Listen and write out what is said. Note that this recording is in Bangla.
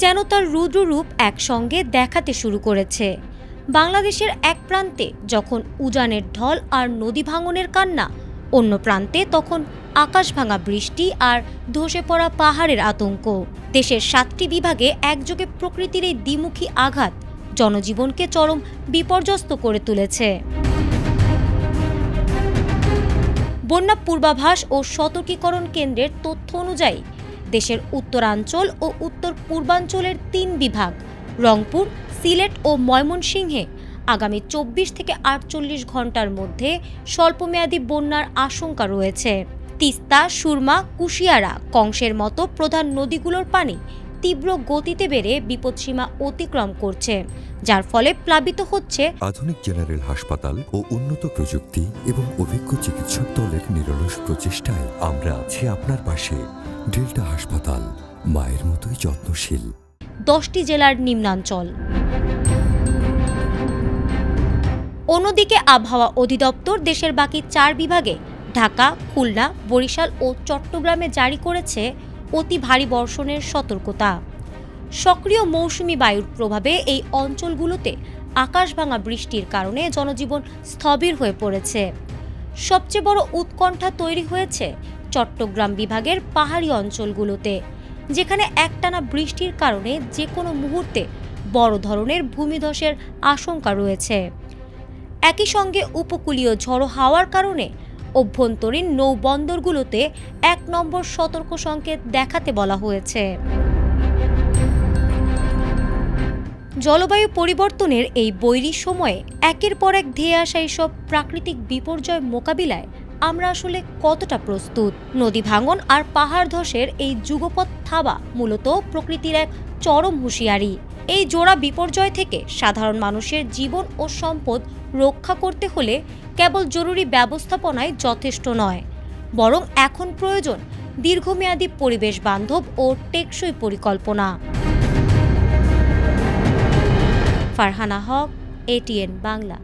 যেন তার রুদ্ররূপ একসঙ্গে দেখাতে শুরু করেছে। বাংলাদেশের এক প্রান্তে যখন উজানের ঢল আর নদী ভাঙনের কান্না, অন্য প্রান্তে তখন আকাশ ভাঙা বৃষ্টি আর ধসে পড়া পাহাড়ের আতঙ্ক। দেশের 7টি বিভাগে একযোগে প্রকৃতির এই দ্বিমুখী আঘাত জনজীবনকে চরম বিপর্যস্ত করে তুলেছে। বন্যা পূর্বাভাস ও সতর্কীকরণ কেন্দ্রের তথ্য অনুযায়ী দেশের উত্তরাঞ্চল ও উত্তর পূর্বাঞ্চলের 3 বিভাগ রংপুর, সিলেট ও ময়মনসিংহে আগামী 24 থেকে 48 ঘন্টার মধ্যে স্বল্পমেয়াদী বন্যার আশঙ্কা রয়েছে। তিস্তা, সুরমা, কুশিয়ারা, কংসের মতো প্রধান নদীগুলোর পানি তীব্র গতিতে বেড়ে বিপদসীমা অতিক্রম করছে, যার ফলে প্লাবিত হচ্ছে আধুনিক জেনারেল হাসপাতাল ও উন্নত প্রযুক্তি এবং অভিজ্ঞ চিকিৎসক দলের নিরলস প্রচেষ্টায় আমরা আছি আপনার পাশে। ডেল্টা হাসপাতাল, মায়ের মতোই যত্নশীল। 10টি জেলার নিম্নাঞ্চল। অন্যদিকে আবহাওয়া অধিদপ্তর দেশের বাকি 4 বিভাগে ঢাকা, খুলনা, বরিশাল ও চট্টগ্রামে জারি করেছে অতি ভারী বর্ষণের সতর্কতা। সক্রিয় মৌসুমি বায়ুর প্রভাবে এই অঞ্চলগুলোতে আকাশভাঙা বৃষ্টির কারণে জনজীবন স্থবির হয়ে পড়েছে। সবচেয়ে বড় উৎকণ্ঠা তৈরি হয়েছে চট্টগ্রাম বিভাগের পাহাড়ি অঞ্চলগুলোতে, যেখানে একটানা বৃষ্টির কারণে যে কোনো মুহূর্তে বড় ধরনের ভূমিধসের আশঙ্কা রয়েছে। একই সঙ্গে উপকূলীয় ঝড়ো হাওয়ার কারণে অভ্যন্তরীণ নৌবন্দরগুলোতে 1 নম্বর সতর্ক সংকেত দেখাতে বলা হয়েছে। জলবায়ু পরিবর্তনের এই বৈরী সময়ে একের পর এক ধেয়ে আসা এইসব প্রাকৃতিক বিপর্যয় মোকাবিলায় আমরা আসলে কতটা প্রস্তুত? নদী ভাঙন আর পাহাড় ধসের এই যুগপৎ থাবা মূলত প্রকৃতির এক চরম হুঁশিয়ারি। এই জোড়া বিপর্যয় থেকে সাধারণ মানুষের জীবন ও সম্পদ রক্ষা করতে হলে কেবল জরুরি ব্যবস্থাপনায় যথেষ্ট নয়, বরং এখন প্রয়োজন দীর্ঘমেয়াদী পরিবেশ বান্ধব ও টেকসই পরিকল্পনা। ফারহানা হক, ATN বাংলা।